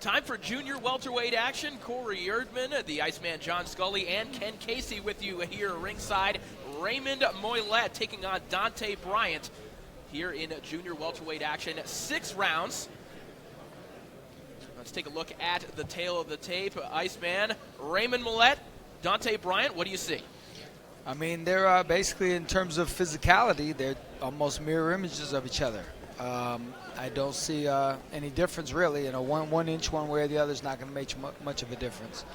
Time for junior welterweight action. Corey Erdman, the Iceman John Scully, and Ken Casey with you here ringside. Raymond Moylette taking on Donte Bryant here in junior welterweight action. 6 rounds. Let's take a look at the tail of the tape. Iceman, Raymond Moylette, Donte Bryant, what do you see? I mean, they're basically, in terms of physicality, they're almost mirror images of each other. I don't see any difference, really. You know, one inch one way or the other is not going to make much of a difference.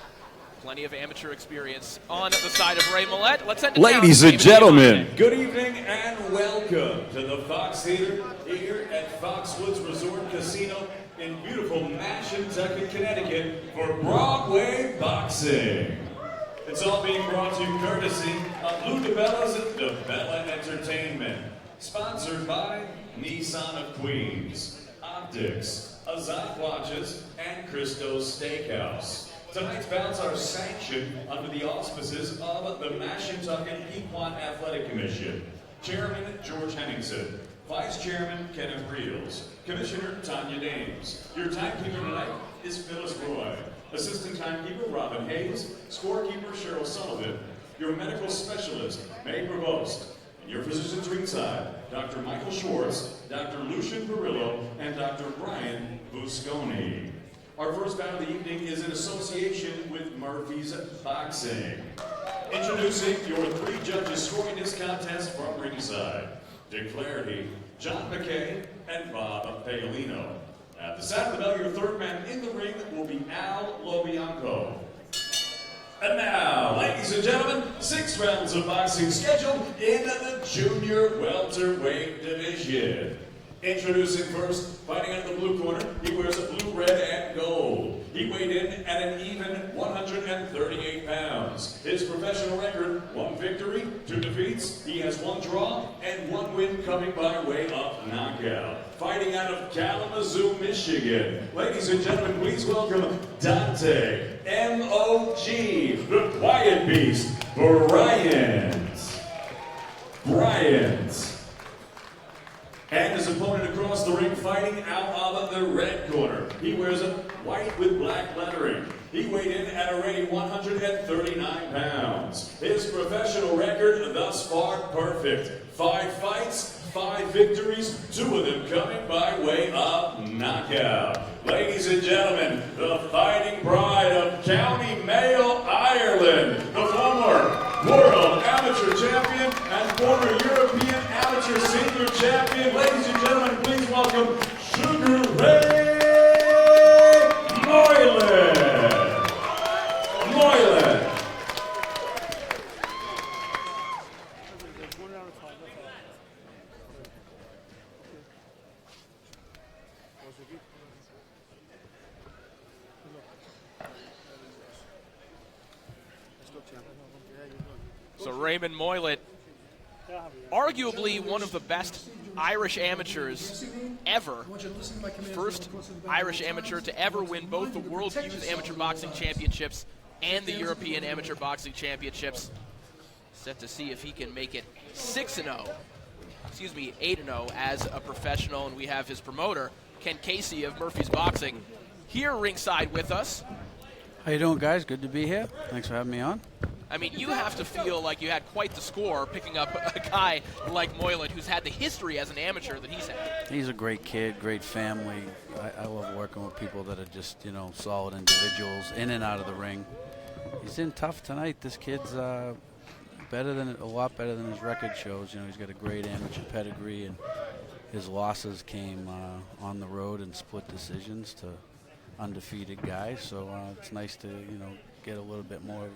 Plenty of amateur experience on the side of Ray Moylette. Let's send it Ladies down and gentlemen, good evening and welcome to the Fox Theater here at Foxwoods Resort Casino in beautiful Mashantucket, Connecticut for Broadway Boxing. It's all being brought to you courtesy of DiBella's DiBella Entertainment, sponsored by Nissan of Queens, Optics, Azat Watches, and Christo's Steakhouse. Tonight's bouts are sanctioned under the auspices of the Mashantucket Pequot Athletic Commission. Chairman George Henningsen, Vice Chairman Kenneth Reels, Commissioner Tanya Dames. Your timekeeper tonight is Phyllis Roy. Assistant timekeeper Robin Hayes. Scorekeeper Cheryl Sullivan. Your medical specialist May Provost. And your physicians ringside, Dr. Michael Schwartz, Dr. Lucian Perillo, and Dr. Brian Busconi. Our first bout of the evening is in association with Murphy's Boxing. Introducing your 3 judges scoring this contest from ringside, Dick Flaherty, John McKay, and Bob Paolino. At the sound of the bell, your third man in the ring will be Al Lobianco. And now, ladies and gentlemen, 6 rounds of boxing scheduled in the junior welterweight division. Introducing first, fighting out of the blue corner, he wears a blue, red, and gold. He weighed in at an even 138 pounds. His professional record, 1 victory, 2 defeats. He has 1 draw and 1 win coming by way of knockout. Fighting out of Kalamazoo, Michigan. Ladies and gentlemen, please welcome Donte, M.O.G., the Quiet Beast, Bryant. And his opponent across the ring, fighting out of the red corner. He wears a white with black lettering. He weighed in at a ready 139 pounds. His professional record thus far perfect. 5 fights, 5 victories, 2 of them coming by way of knockout. Ladies and gentlemen, the fighting pride of County Mayo, Ireland, the former world amateur champion and former European amateur senior champion. Ladies and gentlemen, please welcome Sugar Ray Moylette. So Raymond Moylette, arguably one of the best Irish amateurs ever. First Irish amateur to ever win both the World Youth Amateur Boxing Championships and the European Amateur Boxing Championships. Set to see if he can make it 8-0 as a professional. And we have his promoter, Ken Casey of Murphy's Boxing, here ringside with us. How you doing, guys? Good to be here. Thanks for having me on. I mean, you have to feel like you had quite the score picking up a guy like Moylette, who's had the history as an amateur that he's had. He's a great kid, great family. I love working with people that are just, you know, solid individuals in and out of the ring. He's in tough tonight. This kid's a lot better than his record shows. You know, he's got a great amateur pedigree, and his losses came on the road and split decisions to undefeated guys. So it's nice to, you know, get a little bit more of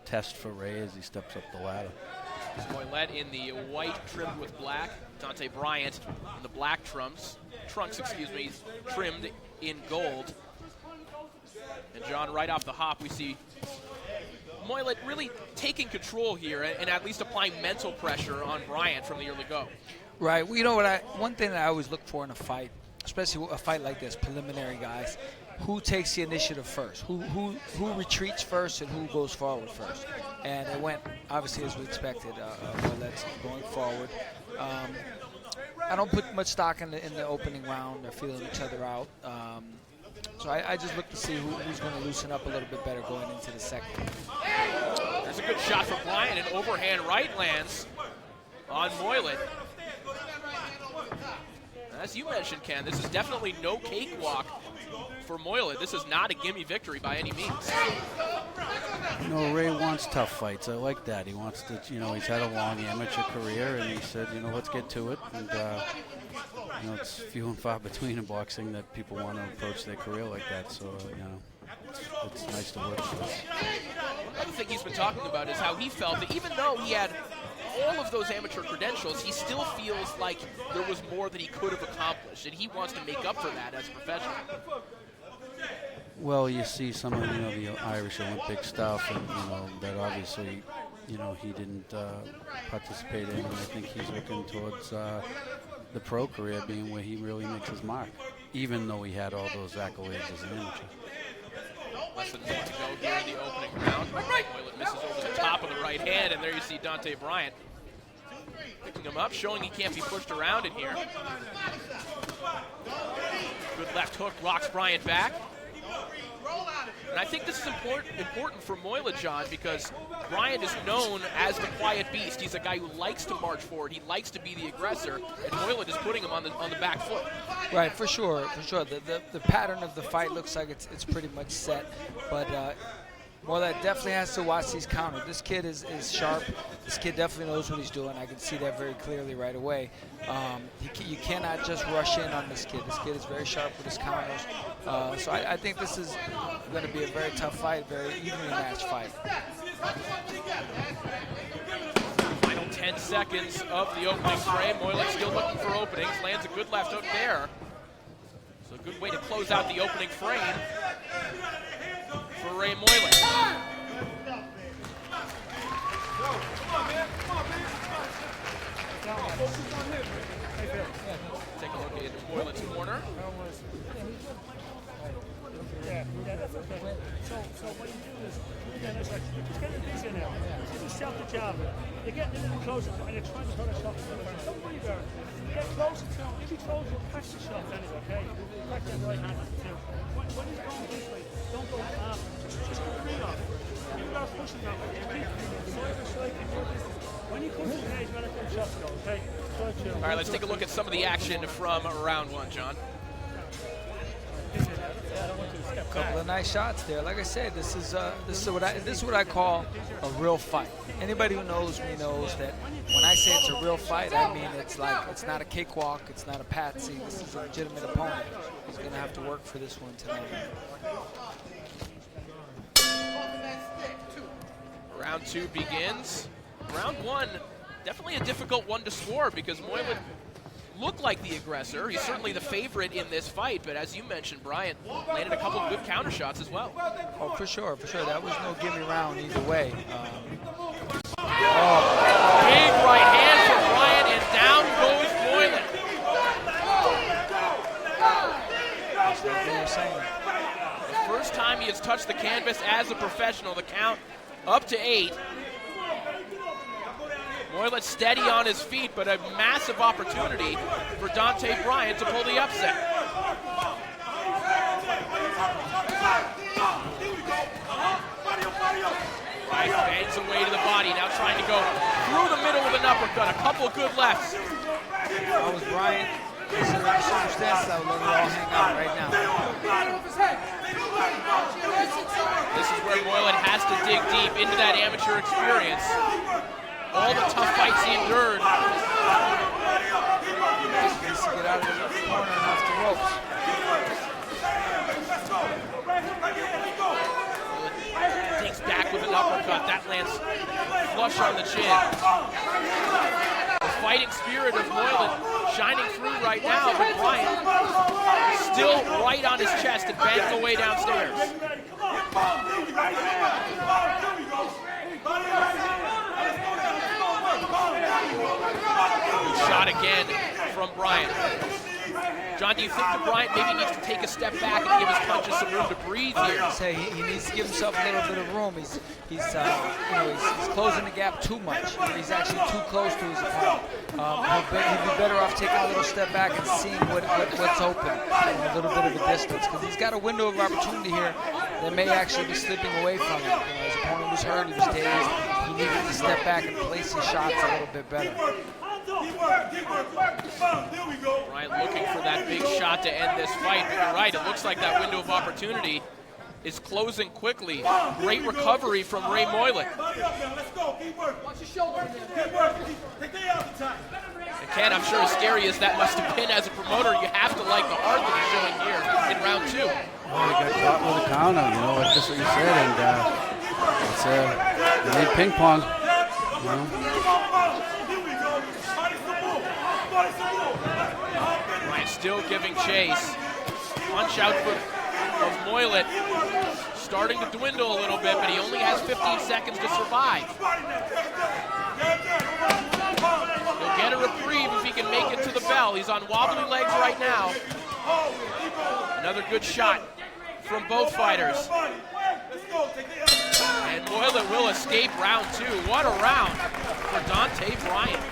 test for Ray as he steps up the ladder. Moylette in the white trimmed with black. Donte Bryant in the black trunks, trimmed in gold. And John, right off the hop, we see Moylette really taking control here and at least applying mental pressure on Bryant from the early go. Right. Well, you know what? One thing that I always look for in a fight, especially a fight like this, preliminary guys, who takes the initiative first, who retreats first, and who goes forward first. And it went obviously as we expected. Moylette's going forward. I don't put much stock in the opening round. They're feeling each other out. So I just look to see who's going to loosen up a little bit better going into the second. There's a good shot from Bryant, and overhand right lands on Moylette. As you mentioned, Ken, this is definitely no cakewalk for Moylette. This is not a gimme victory by any means. You know, Ray wants tough fights. I like that. He wants to, you know, he's had a long amateur career, and he said, you know, let's get to it. And, you know, it's few and far between in boxing that people want to approach their career like that. So, you know, it's nice to work with us. Another thing he's been talking about is how he felt that even though he had all of those amateur credentials, he still feels like there was more that he could have accomplished, and he wants to make up for that as a professional. Well, you see some of, you know, the Irish Olympic stuff, and, you know, that obviously, you know, he didn't participate in, and I think he's looking towards the pro career being where he really makes his mark, even though he had all those accolades as an amateur. Less than a minute to go here in the opening round. Moylette misses over the top of the right hand, and there you see Donte Bryant picking him up, showing he can't be pushed around in here. Good left hook rocks Bryant back. And I think this is important for Moylette, John, because Bryant is known as the quiet beast. He's a guy who likes to march forward. He likes to be the aggressor, and Moylette is putting him on the back foot. Right, for sure, for sure. The pattern of the fight looks like it's pretty much set, but Moylette definitely has to watch these counters. This kid is sharp. This kid definitely knows what he's doing. I can see that very clearly right away. You cannot just rush in on this kid. This kid is very sharp with his counters. So I think this is going to be a very tough fight, very evenly matched fight. Final 10 seconds of the opening frame. Moylette still looking for openings. Lands a good left hook there. So a good way to close out the opening frame for Ray Moylette. Take a look at Moylette's corner. Yeah, that's okay. So what you do is, it's like, just get it easier now. Just shout the jab. You're getting a little closer, and you're trying to throw a shot to the ground. Don't worry about it. Get closer to him. If he throws you, catch the shot anyway, okay? Like that right hand too. When he's going this way, don't go after. Just go free off. You start pushing now. Keep side by side. When he comes in, he's going to let them shots go, okay? All right, let's take a look at some of the action from round one, John. A couple of nice shots there. Like I said, this is what I call a real fight. Anybody who knows me knows that when I say it's a real fight, I mean it's not a cakewalk, it's not a patsy. This is a legitimate opponent. He's going to have to work for this one tonight. Round two begins. Round one, definitely a difficult one to score because Moylette looked like the aggressor. He's certainly the favorite in this fight, but as you mentioned, Bryant landed a couple of good counter shots as well. Oh, for sure, for sure. That was no gimme round either way. Big right hand from Bryant, and down goes Moylette. That's what they were saying. The first time he has touched the canvas as a professional, the count up to 8. Moylette steady on his feet, but a massive opportunity for Donte Bryant to pull the upset. Bryant bangs away to the body, now trying to go through the middle with an uppercut. A couple good lefts. If I was Bryant, considering the circumstances, I would let it all hang out right now. This is where Moylette has to dig deep into that amateur experience. All the tough fights he endured. Just needs to get out of the corner and off the ropes. Digs back with an uppercut. That lands flush on the chin. The fighting spirit of Moylette shining through right now, but Bryant still right on his chest and bangs away downstairs. Shot again from Bryant. John, do you think that Bryant maybe needs to take a step back and give his punches some room to breathe here? Say he needs to give himself a little bit of room. He's closing the gap too much. He's actually too close to his opponent. He'd be better off taking a little step back and seeing what's open, a little bit of a distance, because he's got a window of opportunity here that may actually be slipping away from him. His opponent was hurt, he was dazed. He needed to step back and place his shots a little bit better. Bryant looking for that big shot to end this fight, but you're right, it looks like that window of opportunity is closing quickly. Great recovery from Ray Moylette. And Ken, I'm sure as scary as that must have been as a promoter, you have to like the heart that he's showing here in round 2. Well, he got caught with a counter, you know, like just what you said, and it's made ping pong, you know. Bryant still giving chase. Punch out of Moylette, starting to dwindle a little bit, but he only has 15 seconds to survive. He'll get a reprieve if he can make it to the bell. He's on wobbly legs right now. Another good shot from both fighters. And Moylette will escape round 2. What a round for Donte Bryant.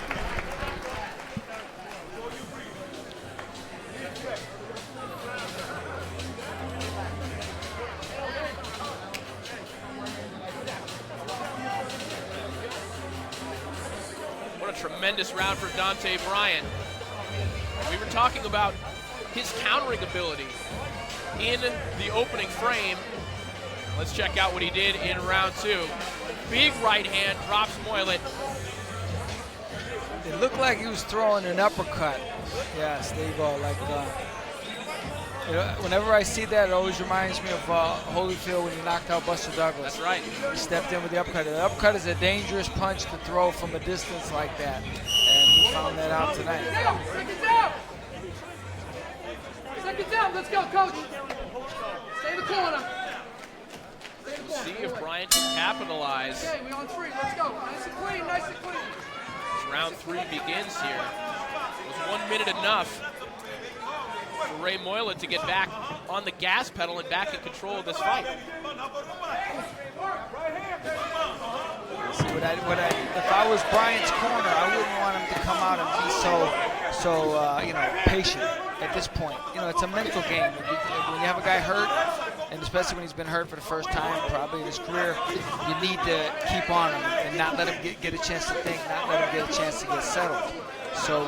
What a tremendous round for Donte Bryant. We were talking about his countering ability in the opening frame. Let's check out what he did in round 2. Big right hand drops Moylette. It looked like he was throwing an uppercut. Yes, there you go. Like, whenever I see that, it always reminds me of Holyfield when he knocked out Buster Douglas. That's right. He stepped in with the uppercut. The uppercut is a dangerous punch to throw from a distance like that, and he found that out tonight. Second down! Second down, let's go, coach! Stay in the corner. Stay in the corner. See if Bryant can capitalize. Okay, we on 3, let's go. Nice and clean, nice and clean. As round 3 begins here. Was 1 minute enough for Ray Moylette to get back on the gas pedal and back in control of this fight. See, if I was Bryant's corner, I wouldn't want him to come out and be so patient at this point. You know, it's a mental game. When you have a guy hurt, and especially when he's been hurt for the first time probably in his career, you need to keep on him and not let him get a chance to think, not let him get a chance to get settled. So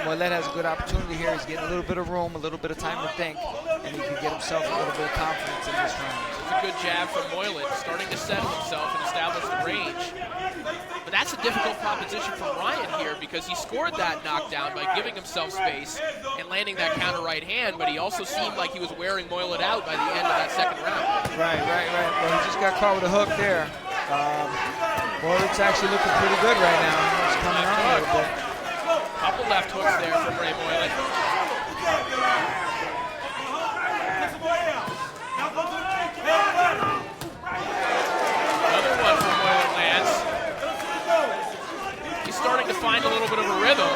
Moylette has a good opportunity here. He's getting a little bit of room, a little bit of time to think, and he can get himself a little bit of confidence in this round. It's a good jab from Moylette, starting to settle himself and establish the range. But that's a difficult proposition for Bryant here because he scored that knockdown by giving himself space and landing that counter right hand, but he also seemed like he was wearing Moylette out by the end of that second round. Right. Well, he just got caught with a hook there. Moylette's actually looking pretty good right now. He's coming on a little bit. Couple left hooks there from Ray Moylette. Another one from Moylette lands. He's starting to find a little bit of a rhythm.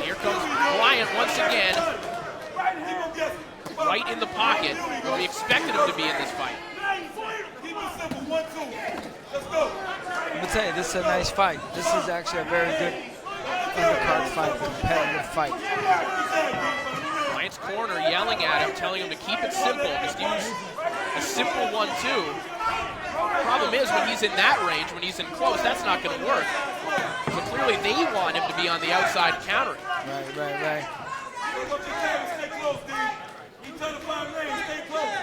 Here comes Bryant once again. Right in the pocket where we expected him to be in this fight. I'm going to tell you, this is a nice fight. This is actually a very good undercard fight, competitive fight. Bryant's corner yelling at him, telling him to keep it simple. Just use a simple 1-2. Problem is, when he's in that range, when he's in close, that's not going to work. So clearly they want him to be on the outside countering. Right.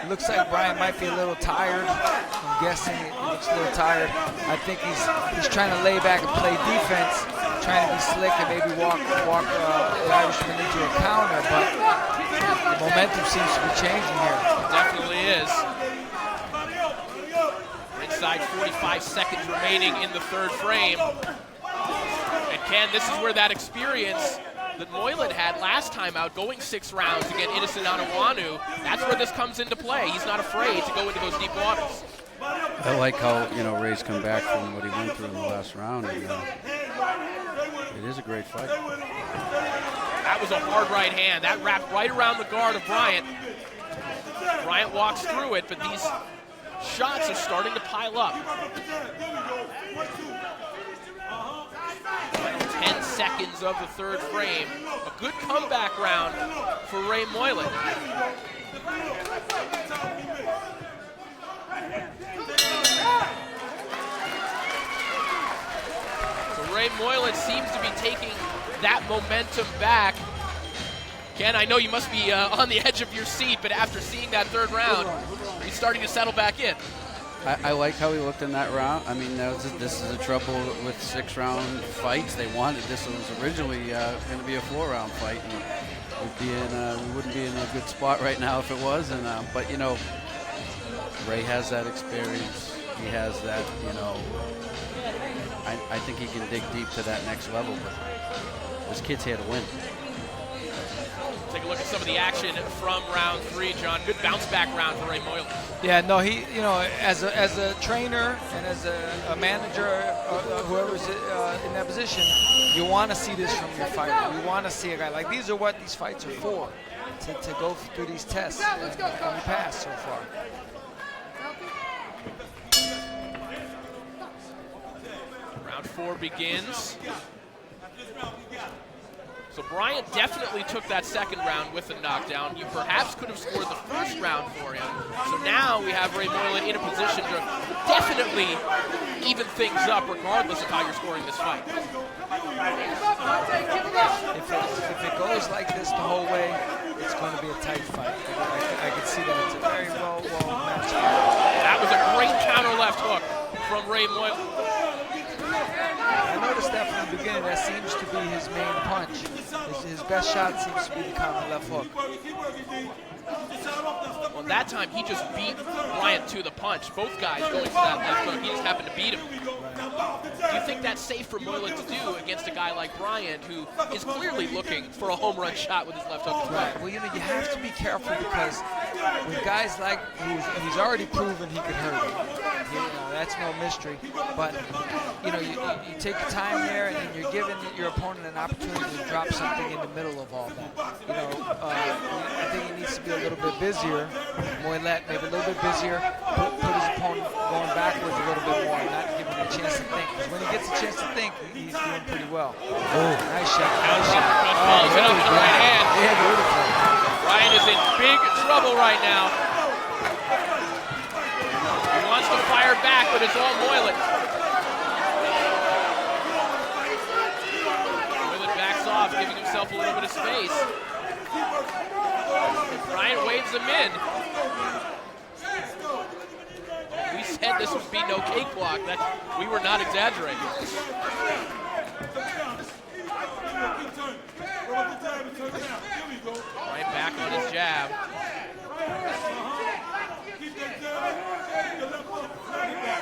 It looks like Bryant might be a little tired. I'm guessing he looks a little tired. I think he's trying to lay back and play defense, trying to be slick and maybe walk the Irishman into a counter, but the momentum seems to be changing here. It definitely is. Ringside, 45 seconds remaining in the third frame. And Ken, this is where that experience that Moylette had last time out, going 6 rounds against Innocent Anawanu, that's where this comes into play. He's not afraid to go into those deep waters. I like how, Ray's come back from what he went through in the last round. And, it is a great fight. That was a hard right hand. That wrapped right around the guard of Bryant. Bryant walks through it, but these shots are starting to pile up. 10 seconds of the third frame. A good comeback round for Ray Moylette. So Ray Moylette seems to be taking that momentum back. Ken, I know you must be on the edge of your seat, but after seeing that third round, he's starting to settle back in. I like how he looked in that round. I mean, this is the trouble with 6-round fights. They wanted this was originally going to be a 4-round fight, and we wouldn't be in a good spot right now if it was. And but you know, Ray has that experience. He has that. You know, I think he can dig deep to that next level. But this kid's here to win. Take a look at some of the action from round 3, John. Good bounce back round for Ray Moylette. Yeah, no, he, you know, as a trainer and as a manager, whoever's in that position, you want to see this from your fighter. You want to see a guy like these are what these fights are for, to go through these tests and we pass so far. Round 4 begins. So Bryant definitely took that second round with a knockdown. You perhaps could have scored the first round for him. So now we have Ray Moylette in a position to definitely even things up regardless of how you're scoring this fight. If it goes like this the whole way, it's going to be a tight fight. I can see that it's a very well matched fight. That was a great counter left hook from Ray Moylette. I noticed that from the beginning. That seems to be his main punch. His best shot seems to be the counter left hook. Well, that time he just beat Bryant to the punch. Both guys going for that left hook. He just happened to beat him. Do you think that's safe for Moylette to do against a guy like Bryant, who is clearly looking for a home run shot with his left hook as well? Right. Well, you know, you have to be careful because with guys like he's already proven he can hurt him. You know, that's no mystery. But you know, you take your time there and you're giving your opponent an opportunity to drop something in the middle of all that. You know, I think he needs to be a little bit busier. Moylette maybe a little bit busier. Put his opponent going backwards a little bit more, not giving him a chance to think. Because when he gets a chance to think, he's doing pretty well. Oh, nice shot. Nice shot. Follows it up with the right hand. Yeah, beautiful. Ryan is in big trouble right now. He wants to fire back, but it's all Moylette. Moylette backs off, giving himself a little bit of space. Bryant waves him in. We said this would be no cakewalk. We were not exaggerating. Right back on his jab.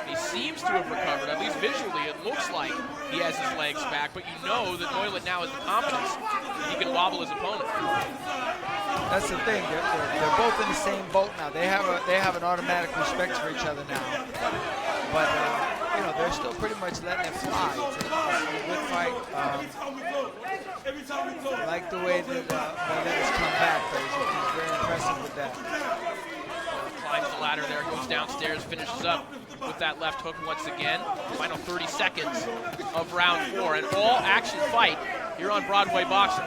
He seems to have recovered, at least visually. It looks like he has his legs back, but you know that Moylette now has the confidence he can wobble his opponent. That's the thing. They're both in the same boat now. They have an automatic respect for each other now. But you know, they're still pretty much letting it fly. It's a good fight. I like the way that Moylette has come back. He's very impressive with that. Climbs the ladder there, goes downstairs, finishes up with that left hook once again. Final 30 seconds of round 4. An all-action fight here on Broadway Boxing.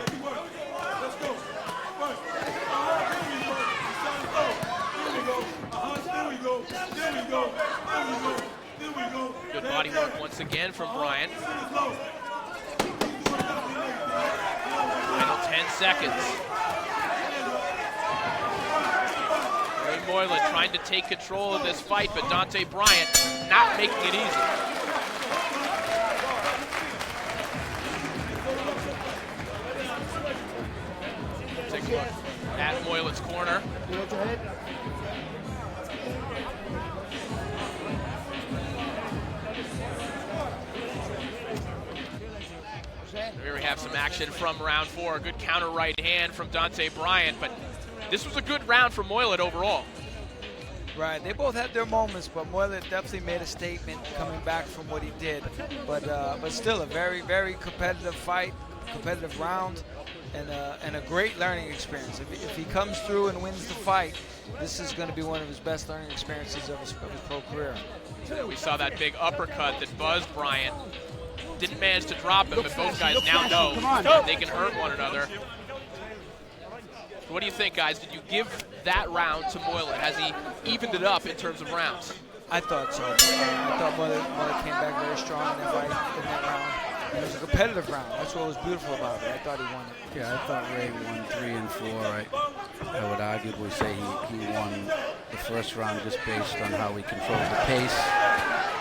Good body work once again from Bryant. Final 10 seconds. Ray Moylette trying to take control of this fight, but Donte Bryant not making it easy. Take a look at Moylette's corner. Here we have some action from round 4. A good counter right hand from Donte Bryant, but this was a good round for Moylette overall. Right, they both had their moments, but Moylette definitely made a statement coming back from what he did. But still a very, very competitive fight. competitive round and a great learning experience. If he comes through and wins the fight, this is going to be one of his best learning experiences of his pro career. We saw that big uppercut that buzzed Bryant. Didn't manage to drop him, but both guys now know they can hurt one another. What do you think, guys? Did you give that round to Moylette? Has he evened it up in terms of rounds? I thought so. I thought Moylette came back very strong in that fight, in that round. And it was a competitive round. That's what was beautiful about it. I thought he won it. Yeah, I thought Ray won 3 and 4. I would arguably say he won the first round just based on how he controlled the pace.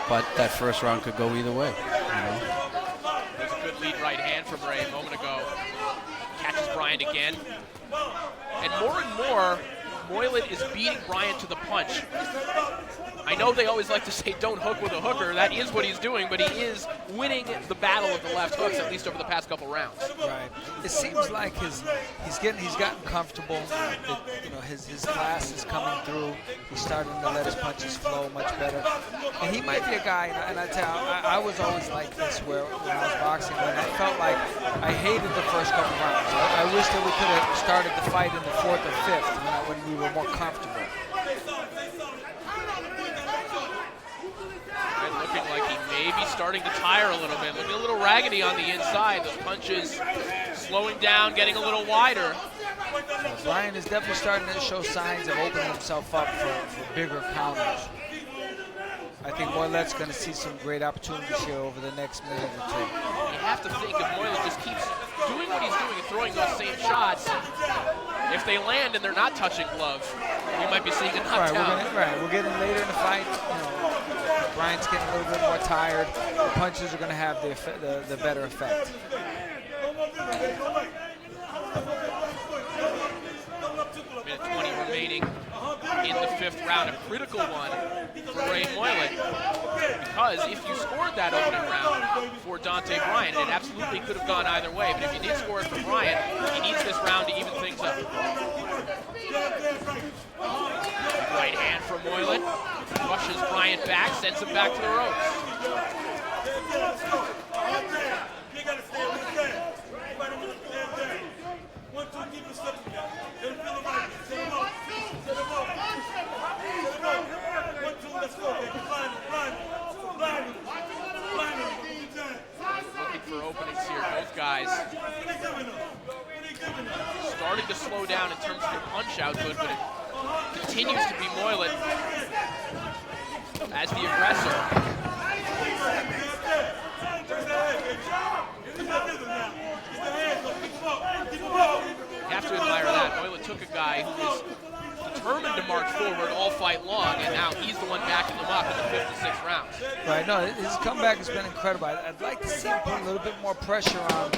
But that first round could go either way, you know. There's a good lead right hand from Ray a moment ago. Catches Bryant again. And more, Moylette is beating Bryant to the punch. I know they always like to say don't hook with a hooker. That is what he's doing, but he is winning the battle of the left hooks, at least over the past couple rounds. Right. It seems like he's gotten comfortable. His class is coming through. He's starting to let his punches flow much better. And he might be a guy, and I tell you, I was always like this when I was boxing, when I felt like I hated the first couple rounds. I wish that we could have started the fight in the 4th or 5th when we were more comfortable. Looking like he may be starting to tire a little bit. Looking a little raggedy on the inside. Those punches slowing down, getting a little wider. Bryant is definitely starting to show signs of opening himself up for bigger counters. I think Moylette's going to see some great opportunities here over the next minute or two. You have to think if Moylette just keeps doing what he's doing and throwing those same shots, if they land and they're not touching gloves, we might be seeing a knockdown. We're getting later in the fight. Bryant's getting a little bit more tired. The punches are going to have the better effect. Minute 20 remaining in the 5th round, a critical one for Ray Moylette, because if you scored that opening round for Donte Bryant, it absolutely could have gone either way, but if you did score it for Bryant, he needs this round to even things up. Right hand from Moylette, rushes Bryant back, sends him back to the ropes. Looking for openings here, both guys starting to slow down in terms of their punch output, but it continues to be Moylette as the aggressor. You have to admire that. Moylette took a guy who was determined to march forward all fight long, and now he's the one backing him up in the 5th and 6th rounds. Right, no, his comeback has been incredible. I'd like to see him put a little bit more pressure on.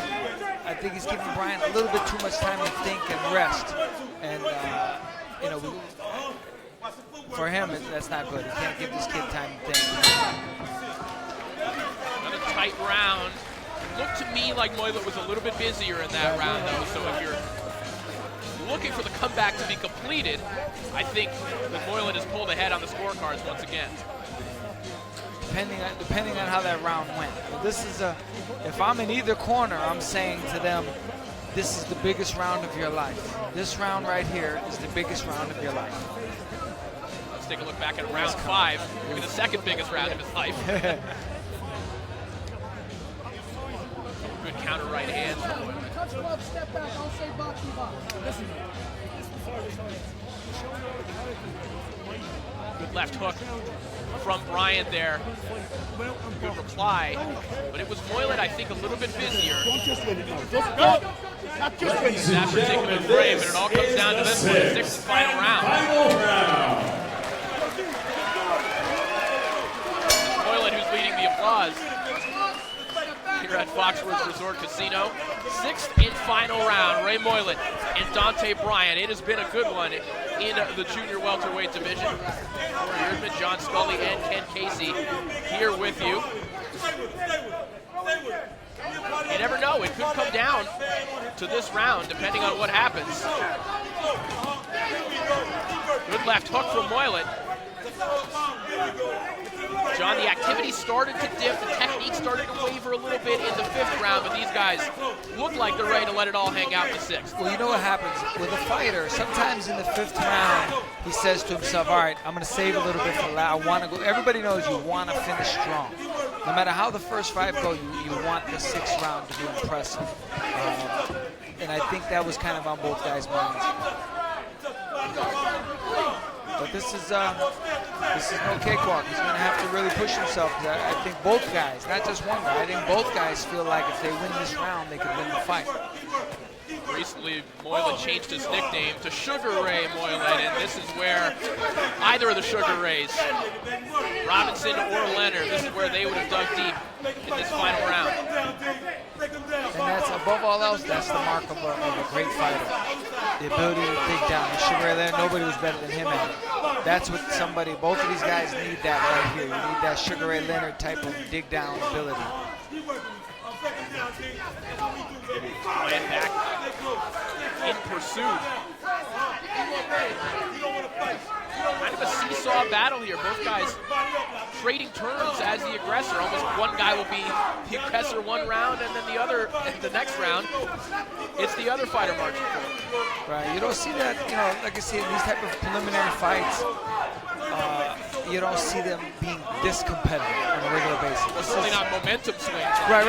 I think he's giving Bryant a little bit too much time to think and rest. And, for him, that's not good. He can't give this kid time to think. Another tight round. Looked to me like Moylette was a little bit busier in that round, though, so if you're looking for the comeback to be completed, I think that Moylette has pulled ahead on the scorecards once again. Depending on how that round went. But this is if I'm in either corner, I'm saying to them, this is the biggest round of your life. This round right here is the biggest round of your life. Let's take a look back at round 5, maybe the second biggest round of his life. Good counter right hands from Moylette. Touch glove, step back, I'll say boxy box. Listen. Good left hook from Bryant there. Good reply. But it was Moylette, I think, a little bit busier. That particular frame, but it all comes down to this one, the 6th and final round. Moylette who's leading the applause here at Foxwoods Resort Casino. 6th and final round, Ray Moylette and Donte Bryant. It has been a good one in the junior welterweight division. Corey Erdman, John Scully, and Ken Casey here with you. You never know, it could come down to this round depending on what happens. Good left hook from Moylette. John, the activity started to dip, the technique started to waver a little bit in the 5th round, but these guys look like they're ready to let it all hang out in the 6th. Well, you know what happens with a fighter, sometimes in the 5th round, he says to himself, all right, I'm going to save a little bit for I want to go. Everybody knows you want to finish strong. No matter how the first 5 go, you want the 6th round to be impressive. And I think that was kind of on both guys' minds. But this is no cakewalk. He's going to have to really push himself. I think both guys, not just one guy, I think both guys feel like if they win this round, they could win the fight. Recently, Moylette changed his nickname to Sugar Ray Moylette, and this is where either of the Sugar Rays, Robinson or Leonard, this is where they would have dug deep in this final round. And that's, above all else, that's the mark of a great fighter. The ability to dig down. Sugar Ray Leonard, nobody was better than him at it. That's what both of these guys need that right here. You need that Sugar Ray Leonard type of dig down ability. Bryant back in pursuit. Kind of a seesaw battle here. Both guys trading turns as the aggressor. Almost one guy will be the aggressor one round, and then the other, the next round, it's the other fighter marching forward. Right. You don't see that, like I say, in these type of preliminary fights, you don't see them being this competitive on a regular basis. It's really not momentum swings. Right.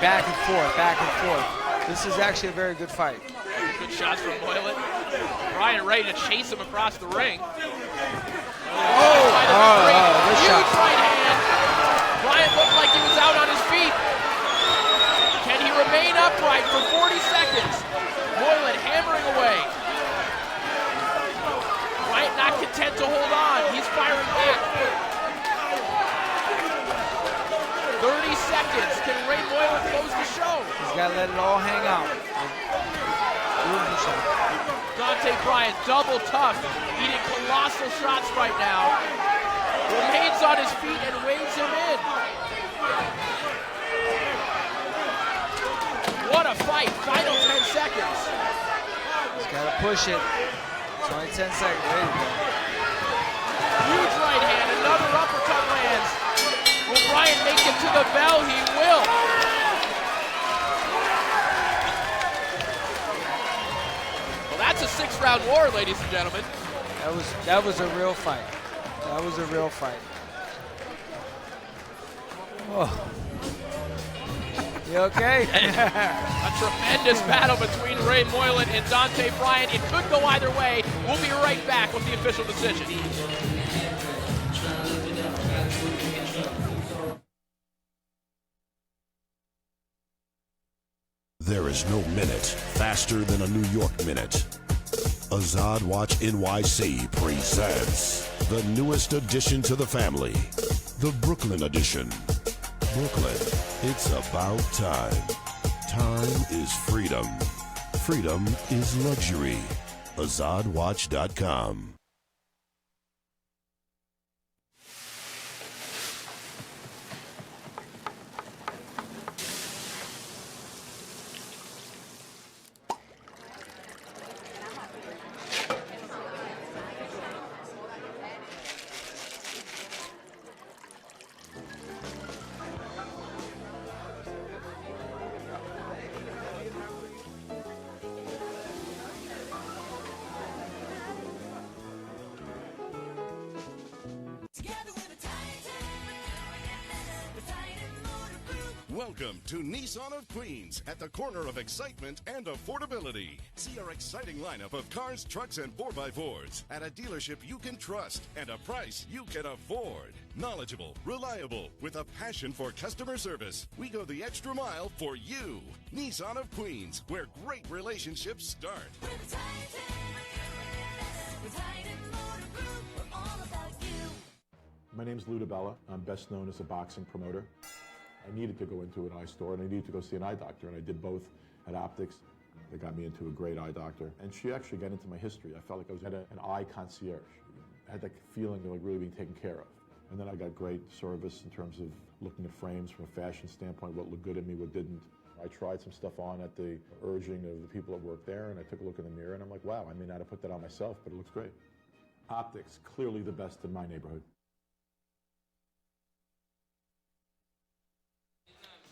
Back and forth. This is actually a very good fight. Good shots from Moylette. Bryant ready to chase him across the ring. Good shot. Huge right hand. Bryant looked like he was out on his feet. Can he remain upright for 40 seconds? Moylette hammering away. Bryant not content to hold on. He's firing back. 30 seconds. Can Ray Moylette close the show? He's got to let it all hang out. Donte Bryant, double tough, eating colossal shots right now. Remains on his feet and waves him in. What a fight. Final 10 seconds. He's got to push it. It's only 10 seconds. There you go. Huge right hand. Another uppercut lands. Will Bryant make it to the bell? He will. Well, that's a 6-round war, ladies and gentlemen. That was a real fight. That was a real fight. Oh. You okay? A tremendous battle between Ray Moylette and Donte Bryant. It could go either way. We'll be right back with the official decision. There is no minute faster than a New York minute. Azad Watch NYC presents the newest addition to the family, the Brooklyn edition. Brooklyn, it's about time. Time is freedom. Freedom is luxury. AzadWatch.com. Welcome to Nissan of Queens, at the corner of excitement and affordability. See our exciting lineup of cars, trucks, and 4x4s at a dealership you can trust and a price you can afford. Knowledgeable, reliable, with a passion for customer service. We go the extra mile for you. Nissan of Queens, where great relationships start. My name's DiBella. I'm best known as a boxing promoter. I needed to go into an eye store and I needed to go see an eye doctor, and I did both at Optics. They got me into a great eye doctor, and she actually got into my history. I felt like I was at an eye concierge. I had that feeling of like really being taken care of. And then I got great service in terms of looking at frames from a fashion standpoint, what looked good in me, what didn't. I tried some stuff on at the urging of the people that work there, and I took a look in the mirror and I'm like, wow, I may not have put that on myself, but it looks great. Optics, clearly the best in my neighborhood.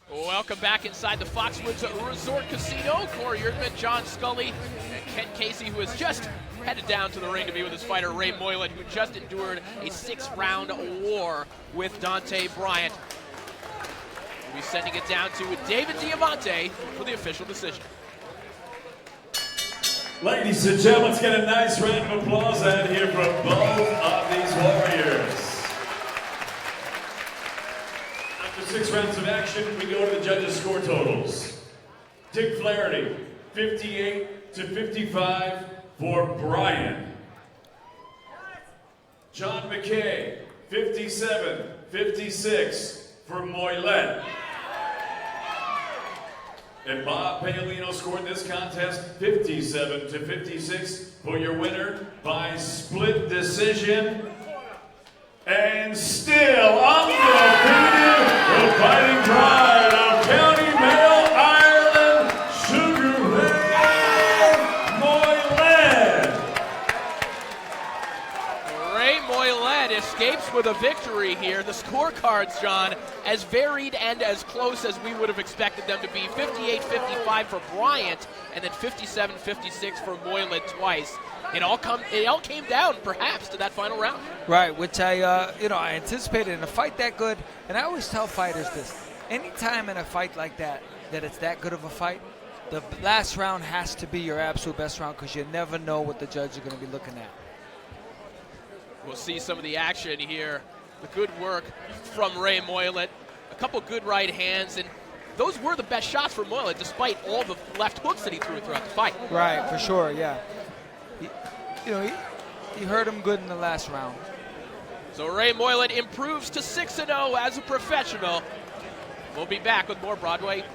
Welcome back inside the Foxwoods Resort Casino. Corey Erdman, John Scully, and Ken Casey, who has just headed down to the ring to be with his fighter Ray Moylette, who just endured a 6-round war with Donte Bryant. We'll be sending it down to David Diamante for the official decision. Ladies and gentlemen, let's get a nice round of applause out here for both of these warriors. After 6 rounds of action, we go to the judges' score totals. Dick Flaherty, 58-55 for Bryant. John McKay, 57-56 for Moylette. And Bob Paolino scored this contest 57-56 for your winner by split decision. And still undefeated, the fighting pride of County Mayo, Ireland, Sugar Ray Moylette. Ray Moylette escapes with a victory here. The scorecards, John, as varied and as close as we would have expected them to be. 58-55 for Bryant, and then 57-56 for Moylette twice. It all came down, perhaps, to that final round. Right, which I anticipated in a fight that good. And I always tell fighters this: anytime in a fight like that it's that good of a fight, the last round has to be your absolute best round, because you never know what the judges are going to be looking at. We'll see some of the action here. The good work from Ray Moylette. A couple good right hands, and those were the best shots for Moylette, despite all the left hooks that he threw throughout the fight. Right, for sure, yeah. He hurt him good in the last round. So Ray Moylette improves to 6-0 as a professional. We'll be back with more Broadway